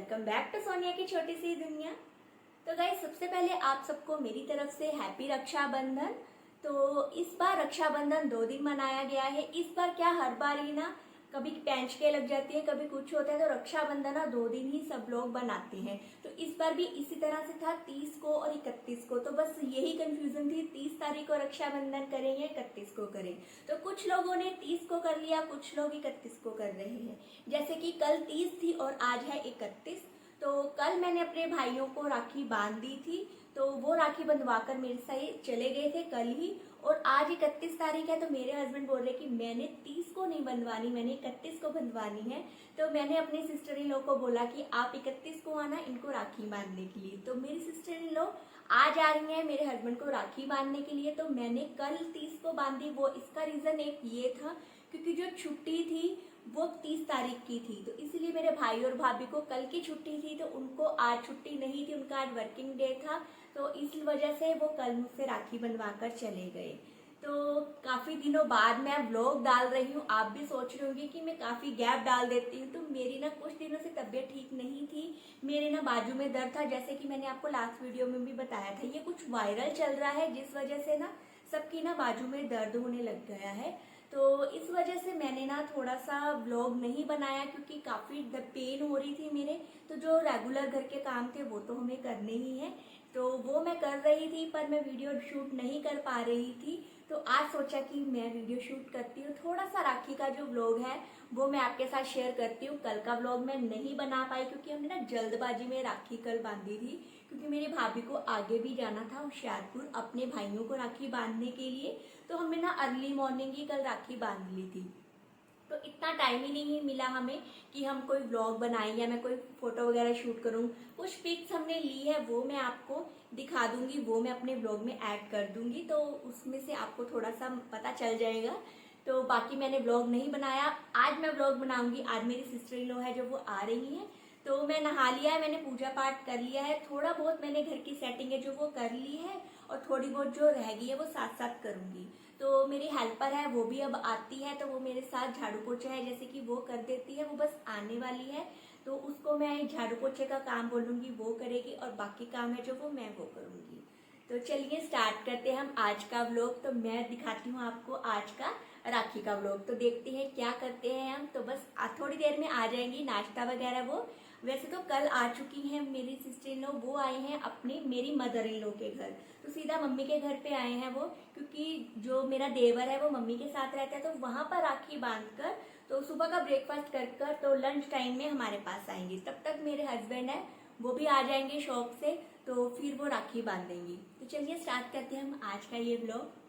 Welcome back to Sonia की छोटी सी दुनिया। तो गाइस, सबसे पहले आप सबको मेरी तरफ से हैप्पी रक्षाबंधन। तो इस बार रक्षाबंधन 2 दिन मनाया गया है। इस बार क्या, हर बार ही ना कभी पेंचके लग जाती है, कभी कुछ होता है, तो रक्षाबंधन ना 2 दिन ही सब लोग बनाते हैं। तो इस बार भी इसी तरह से था, 30 को और 31 को। तो बस यही कंफ्यूजन थी, 30 तारीख को रक्षाबंधन करें या 31 को करें। तो कुछ लोगों ने 30 को कर लिया, कुछ लोग 31 को कर रहे हैं। जैसे कि कल 30 थी और आज है 31। तो कल मैंने अपने भाइयों को राखी बांध दी थी, तो वो राखी बंधवाकर मेरे से चले गए थे कल ही। और आज 31 तारीख है, तो मेरे हस्बैंड बोल रहे कि मैंने 30 को नहीं बंधवानी, मैंने 31 को बंधवानी है। तो मैंने अपनी सिस्टर इन लॉ को बोला कि आप 31 को आना इनको राखी बांधने के लिए। तो मेरी सिस्टर इन लॉ आज आ रही है मेरे हस्बैंड को राखी बांधने के लिए। तो मैंने कल 30 को बांधी। वो इसका रीजन एक ये था क्योंकि जो छुट्टी थी वो 30 तारीख की थी, तो इसलिए मेरे भाई और भाभी को कल की छुट्टी थी, तो उनको आज छुट्टी नहीं थी, उनका आज वर्किंग डे था। तो इस वजह से वो कल मुझसे राखी बनवा कर चले गए। तो काफी दिनों बाद मैं व्लॉग डाल रही हूँ। आप भी सोच रहे होंगे कि मैं काफी गैप डाल देती हूँ। तो मेरी ना कुछ दिनों से तबीयत ठीक नहीं थी, मेरे ना बाजू में दर्द था, जैसे कि मैंने आपको लास्ट वीडियो में भी बताया था। ये कुछ वायरल चल रहा है जिस वजह से ना सबकी ना बाजू में दर्द होने लग गया है। तो इस वजह से मैंने ना थोड़ा सा व्लॉग नहीं बनाया, क्योंकि काफ़ी पेन हो रही थी मेरे। तो जो रेगुलर घर के काम थे वो तो हमें करने ही हैं, तो वो मैं कर रही थी, पर मैं वीडियो शूट नहीं कर पा रही थी। तो आज सोचा कि मैं वीडियो शूट करती हूँ, थोड़ा सा राखी का जो व्लॉग है वो मैं आपके साथ शेयर करती हूँ। कल का व्लॉग मैं नहीं बना पाई क्योंकि हमने ना जल्दबाजी में राखी कल बांधी थी, क्योंकि मेरी भाभी को आगे भी जाना था होशियारपुर अपने भाइयों को राखी बांधने के लिए। तो हमने ना अर्ली मॉर्निंग ही कल राखी बांध ली थी। तो इतना टाइम ही नहीं मिला हमें कि हम कोई व्लॉग बनाएं या मैं कोई फोटो वगैरह शूट करूं। कुछ पिक्स हमने ली है, वो मैं आपको दिखा दूंगी, वो मैं अपने व्लॉग में ऐड कर दूंगी, तो उसमें से आपको थोड़ा सा पता चल जाएगा। तो बाकी मैंने व्लॉग नहीं बनाया, आज मैं व्लॉग बनाऊंगी। आज मेरी सिस्टर इन लॉ है जो वो आ रही है। तो मैं नहा लिया है, मैंने पूजा पाठ कर लिया है, थोड़ा बहुत मैंने घर की सेटिंग है जो वो कर ली है, और थोड़ी बहुत जो रह गई है वो साथ साथ करूंगी। तो मेरी हेल्पर है वो भी अब आती है, तो वो मेरे साथ झाड़ू पोछा है जैसे कि वो कर देती है, वो बस आने वाली है। तो उसको मैं झाड़ू पोछे का काम बोलूंगी, वो करेगी, और बाकी काम है जो मैं वो करूंगी। तो चलिए स्टार्ट करते हैं हम आज का व्लॉग। तो मैं दिखाती हूँ आपको आज का राखी का व्लॉग। तो देखते हैं क्या करते हैं हम। तो बस थोड़ी देर में आ जाएंगी, नाश्ता वगैरह वो। वैसे तो कल आ चुकी हैं मेरी सिस्टर इन लॉ, वो आए हैं अपने मेरी मदर इन लॉ के घर। तो सीधा मम्मी के घर पे आए हैं वो, क्योंकि जो मेरा देवर है वो मम्मी के साथ रहता है, तो वहां पर राखी बांधकर तो सुबह का ब्रेकफास्ट कर तो लंच टाइम में हमारे पास आएंगी। तब तक मेरे हस्बैंड है वो भी आ जाएंगे शॉप से, तो फिर वो राखी बांधेंगी। तो चलिए स्टार्ट करते हैं हम आज का ये व्लॉग।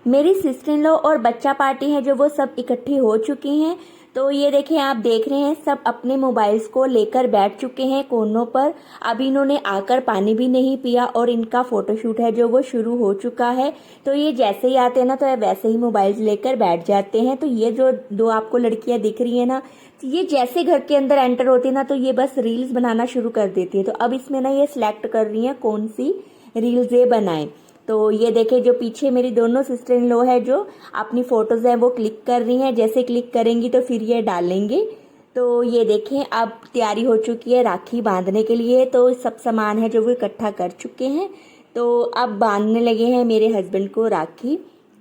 मेरी सिस्टर इन लॉ और बच्चा पार्टी है जो वो सब इकट्ठी हो चुकी हैं। तो ये देखें, आप देख रहे हैं सब अपने मोबाइल्स को लेकर बैठ चुके हैं कोनों पर। अभी इन्होंने आकर पानी भी नहीं पिया और इनका फोटोशूट है जो वो शुरू हो चुका है। तो ये जैसे ही आते हैं ना, तो वैसे ही मोबाइल्स लेकर बैठ जाते हैं। तो ये जो 2 आपको लड़कियां दिख रही है ना, तो ये जैसे घर के अंदर एंटर होती है ना, तो ये बस रील्स बनाना शुरू कर देती है। तो अब इसमें ना ये सिलेक्ट कर रही है कौन सी रील्स ये बनाए। तो ये देखे, जो पीछे मेरी दोनों सिस्टर इन लॉ है जो अपनी फोटोज है वो क्लिक कर रही हैं। जैसे क्लिक करेंगी तो फिर ये डालेंगे। तो ये देखें, अब तैयारी हो चुकी है राखी बांधने के लिए। तो सब सामान है जो वो इकट्ठा कर चुके हैं। तो अब बांधने लगे हैं मेरे हस्बैंड को राखी।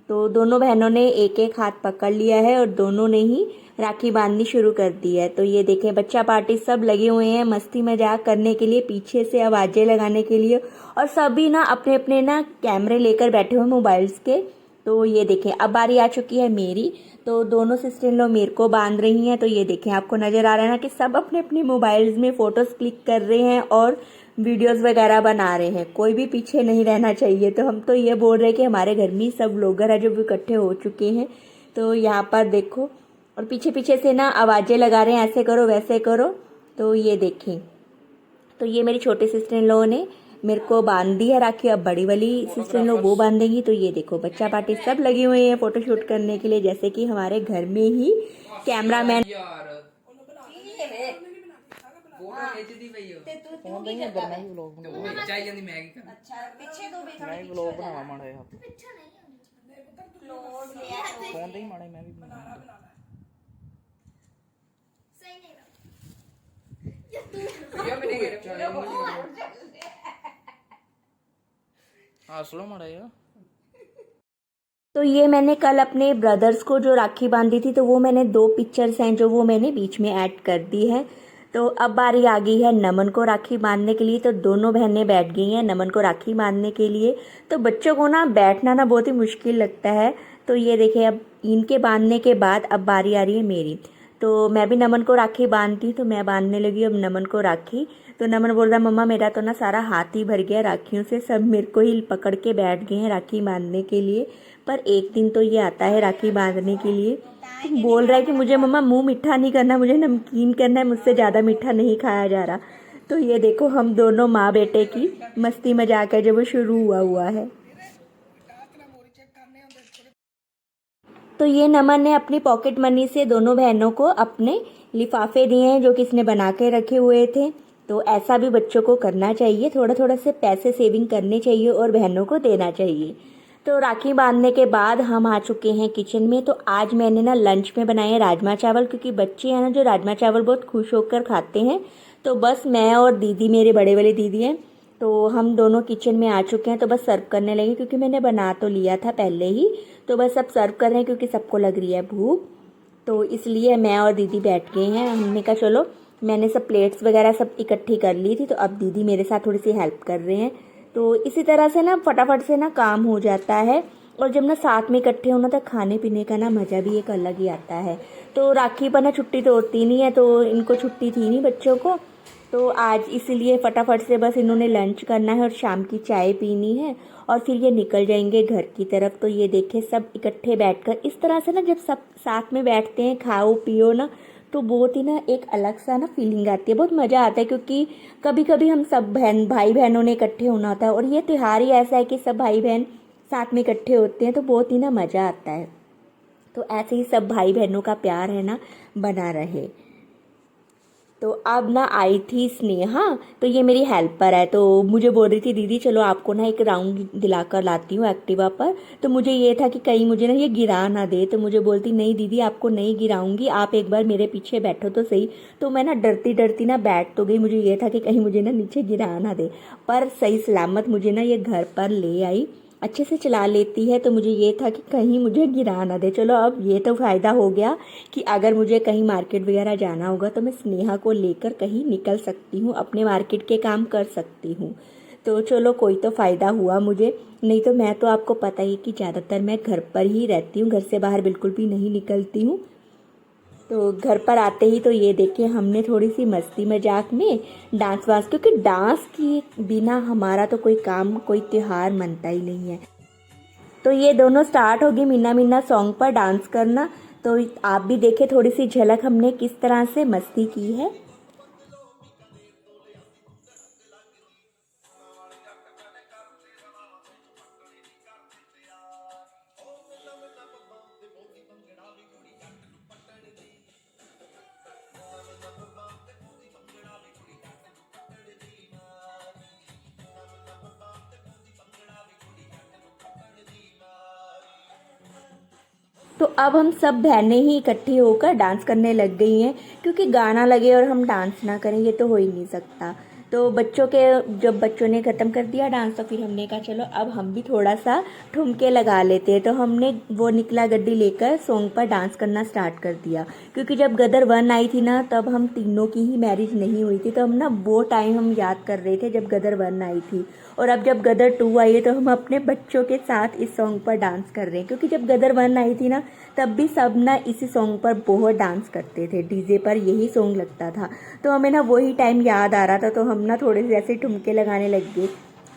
तो दोनों बहनों ने एक एक हाथ पकड़ लिया है और दोनों ने ही राखी बांधनी शुरू कर दी है। तो ये देखें, बच्चा पार्टी सब लगे हुए हैं मस्ती मजाक करने के लिए, पीछे से आवाजें लगाने के लिए, और सभी ना अपने अपने ना कैमरे लेकर बैठे हुए मोबाइल्स के। तो ये देखें, अब बारी आ चुकी है मेरी। तो दोनों सिस्टर इन लॉ मेरे को बांध रही हैं। तो ये देखें, आपको नजर आ रहा है ना कि सब अपने अपने मोबाइल्स में फोटोज क्लिक कर रहे हैं और वीडियोस वगैरह बना रहे हैं। कोई भी पीछे नहीं रहना चाहिए। तो हम तो ये बोल रहे हैं कि हमारे घर में सब ब्लॉगर है जो भी इकट्ठे हो चुके हैं। तो यहाँ पर देखो, और पीछे पीछे से ना आवाजें लगा रहे हैं, ऐसे करो वैसे करो। तो ये देखें, तो ये मेरी छोटी सिस्टर इन लॉ ने मेरे को बांध दी है राखी। अब बड़ी वाली सिस्टर इन लॉ वो बांधेंगी। तो ये देखो, बच्चा पार्टी सब लगी हुई है फोटोशूट करने के लिए, जैसे कि हमारे घर में ही कैमरामैन। हाँ स्लो मराइयो। तो ये मैंने कल अपने ब्रदर्स को जो राखी बांधी थी तो वो मैंने 2 पिक्चर्स हैं जो वो मैंने बीच में ऐड कर दी है। तो अब बारी आ गई है नमन को राखी बांधने के लिए। तो दोनों बहनें बैठ गई हैं नमन को राखी बांधने के लिए। तो बच्चों को ना बैठना ना बहुत ही मुश्किल लगता है। तो ये देखिए अब इनके बांधने के बाद अब बारी आ रही है मेरी। तो मैं भी नमन को राखी बांधती तो मैं बांधने लगी अब नमन को राखी। तो नमन बोल रहा मम्मा मेरा तो ना सारा हाथ ही भर गया राखियों से, सब मेरे को ही पकड़ के बैठ गए हैं राखी बांधने के लिए। पर एक दिन तो ये आता है राखी बांधने के लिए। तो बोल रहा है कि मुझे मम्मा मुंह मीठा नहीं करना, मुझे नमकीन करना है, मुझसे ज़्यादा मीठा नहीं खाया जा रहा। तो ये देखो हम दोनों माँ बेटे की मस्ती मजाक है जो वो शुरू हुआ है। तो ये नमन ने अपनी पॉकेट मनी से दोनों बहनों को अपने लिफाफे दिए हैं जो किसने बना के रखे हुए थे। तो ऐसा भी बच्चों को करना चाहिए, थोड़ा थोड़ा से पैसे सेविंग करने चाहिए और बहनों को देना चाहिए। तो राखी बांधने के बाद हम आ चुके हैं किचन में। तो आज मैंने ना लंच में बनाए राजमा चावल, क्योंकि बच्चे हैं ना जो राजमा चावल बहुत खुश होकर खाते हैं। तो बस मैं और दीदी, मेरे बड़े वाली दीदी हैं, तो हम दोनों किचन में आ चुके हैं। तो बस सर्व करने लगे क्योंकि मैंने बना तो लिया था पहले ही। तो बस अब सर्व कर रहे हैं क्योंकि सबको लग रही है भूख। तो इसलिए मैं और दीदी बैठ गए हैं। हमने कहा चलो, मैंने सब प्लेट्स वगैरह सब इकट्ठी कर ली थी तो अब दीदी मेरे साथ थोड़ी सी हेल्प कर रहे हैं। तो इसी तरह से ना फटाफट से ना काम हो जाता है। और जब ना साथ में इकट्ठे होना तो खाने पीने का ना मज़ा भी एक अलग ही आता है। तो राखी पर ना छुट्टी तो होती नहीं है, तो इनको छुट्टी थी नहीं बच्चों को। तो आज इसीलिए फटाफट से बस इन्होंने लंच करना है और शाम की चाय पीनी है और फिर ये निकल जाएंगे घर की तरफ। तो ये देखे सब इकट्ठे बैठकर इस तरह से ना जब सब साथ में बैठते हैं खाओ पियो ना, तो बहुत ही ना एक अलग सा ना फीलिंग आती है, बहुत मज़ा आता है। क्योंकि कभी कभी हम सब भाई बहनों ने इकट्ठे होना होता है और ये त्यौहार ही ऐसा है कि सब भाई बहन साथ में इकट्ठे होते हैं तो बहुत ही ना मज़ा आता है। तो ऐसे ही सब भाई बहनों का प्यार है ना बना रहे। तो अब ना आई थी स्नेहा, तो ये मेरी हेल्पर है। तो मुझे बोल रही थी दीदी चलो आपको ना एक राउंड दिलाकर लाती हूँ एक्टिवा पर। तो मुझे ये था कि कहीं मुझे ना ये गिरा ना दे। तो मुझे बोलती नहीं दीदी आपको नहीं गिराऊंगी, आप एक बार मेरे पीछे बैठो तो सही। तो मैं ना डरती डरती ना बैठ तो गई, मुझे ये था कि कहीं मुझे ना नीचे गिरा ना दे। पर सही सलामत मुझे ना ये घर पर ले आई, अच्छे से चला लेती है। तो मुझे ये था कि कहीं मुझे गिरा ना दे। चलो अब ये तो फ़ायदा हो गया कि अगर मुझे कहीं मार्केट वगैरह जाना होगा तो मैं स्नेहा को लेकर कहीं निकल सकती हूँ, अपने मार्केट के काम कर सकती हूँ। तो चलो कोई तो फ़ायदा हुआ मुझे, नहीं तो मैं तो आपको पता ही कि ज़्यादातर मैं घर पर ही रहती हूँ, घर से बाहर बिल्कुल भी नहीं निकलती हूँ। तो घर पर आते ही तो ये देखिए हमने थोड़ी सी मस्ती मजाक में डांस वांस, क्योंकि डांस के बिना हमारा तो कोई काम कोई त्योहार मनता ही नहीं है। तो ये दोनों स्टार्ट होगी मीना मीना सॉन्ग पर डांस करना। तो आप भी देखें थोड़ी सी झलक हमने किस तरह से मस्ती की है। तो अब हम सब बहनें ही इकट्ठी होकर डांस करने लग गई हैं, क्योंकि गाना लगे और हम डांस ना करें ये तो हो ही नहीं सकता। तो बच्चों के जब बच्चों ने ख़त्म कर दिया डांस तो फिर हमने कहा चलो अब हम भी थोड़ा सा ठुमके लगा लेते हैं। तो हमने वो निकला गड्डी लेकर सॉन्ग पर डांस करना स्टार्ट कर दिया। क्योंकि जब गदर 1 आई थी ना तब हम तीनों की ही मैरिज नहीं हुई थी, तो हम ना वो टाइम हम याद कर रहे थे जब गदर 1 आई थी। और अब जब गदर 2 आई है तो हम अपने बच्चों के साथ इस सॉन्ग पर डांस कर रहे हैं। क्योंकि जब गदर 1 आई थी ना तब भी सब ना इसी सॉन्ग पर बहुत डांस करते थे, डीजे पर यही सॉन्ग लगता था। तो हमें ना वही टाइम याद आ रहा था, तो हम ना थोड़े से ऐसे ठुमके लगाने लग गए।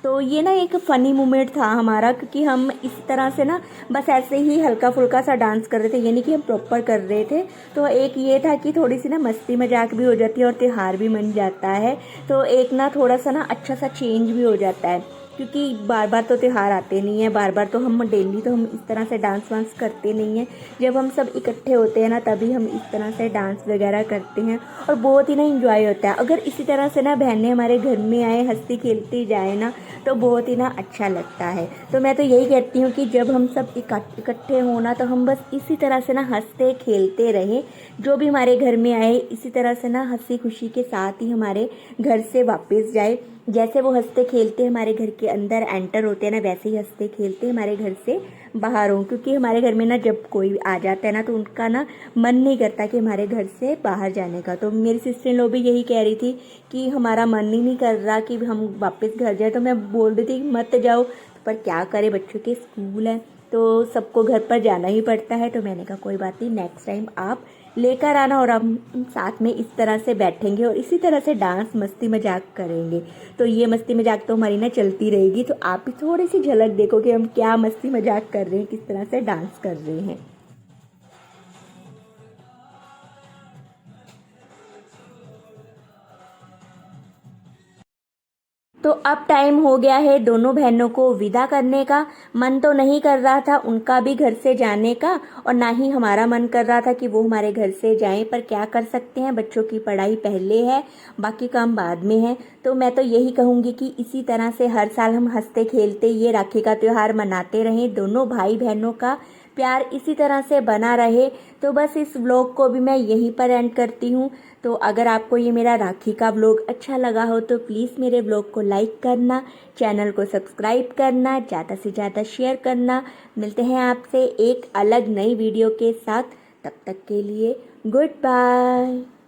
तो ये ना एक फ़नी मोमेंट था हमारा, क्योंकि हम इस तरह से ना बस ऐसे ही हल्का फुल्का सा डांस कर रहे थे, ये नहीं कि हम प्रॉपर कर रहे थे। तो एक ये था कि थोड़ी सी ना मस्ती मजाक भी हो जाती है और त्यौहार भी मन जाता है। तो एक ना थोड़ा सा ना अच्छा सा चेंज भी हो जाता है। क्योंकि बार बार तो त्यौहार आते नहीं हैं, बार बार तो हम डेली तो हम इस तरह से डांस वांस करते नहीं हैं। जब हम सब इकट्ठे होते हैं ना तभी हम इस तरह से डांस वगैरह करते हैं और बहुत ही ना इंजॉय होता है। अगर इसी तरह से ना बहनें हमारे घर में आए, हंसती खेलती जाए ना, तो बहुत ही ना अच्छा लगता है। तो मैं तो यही कहती हूँ कि जब हम सब इकट्ठे हों ना, तो हम बस इसी तरह से ना हंसते खेलते रहें। जो भी हमारे घर में आए इसी तरह से ना हंसी खुशी के साथ ही हमारे घर से वापस जाए। जैसे वो हंसते खेलते हमारे घर के अंदर एंटर होते हैं ना, वैसे ही हंसते खेलते हमारे घर से बाहर हों। क्योंकि हमारे घर में ना जब कोई आ जाता है ना, तो उनका ना मन नहीं करता कि हमारे घर से बाहर जाने का। तो मेरी सिस्टर इन लॉ भी यही कह रही थी कि हमारा मन ही नहीं कर रहा कि हम वापस घर जाए। तो मैं बोल रही थी मत जाओ, पर क्या करे, बच्चों के स्कूल है तो सबको घर पर जाना ही पड़ता है। तो मैंने कहा कोई बात नहीं, नेक्स्ट टाइम आप लेकर आना और हम साथ में इस तरह से बैठेंगे और इसी तरह से डांस मस्ती मजाक करेंगे। तो ये मस्ती मजाक तो हमारी ना चलती रहेगी। तो आप भी थोड़ी सी झलक देखो कि हम क्या मस्ती मजाक कर रहे हैं, किस तरह से डांस कर रहे हैं। तो अब टाइम हो गया है दोनों बहनों को विदा करने का। मन तो नहीं कर रहा था उनका भी घर से जाने का, और ना ही हमारा मन कर रहा था कि वो हमारे घर से जाएं, पर क्या कर सकते हैं, बच्चों की पढ़ाई पहले है, बाकी काम बाद में है। तो मैं तो यही कहूँगी कि इसी तरह से हर साल हम हंसते खेलते ये राखी का त्यौहार मनाते रहें। दोनों भाई बहनों का प्यार इसी तरह से बना रहे। तो बस इस व्लॉग को भी मैं यहीं पर एंड करती हूँ। तो अगर आपको ये मेरा राखी का व्लॉग अच्छा लगा हो तो प्लीज़ मेरे व्लॉग को लाइक करना, चैनल को सब्सक्राइब करना, ज़्यादा से ज़्यादा शेयर करना। मिलते हैं आपसे एक अलग नई वीडियो के साथ, तब तक के लिए गुड बाय।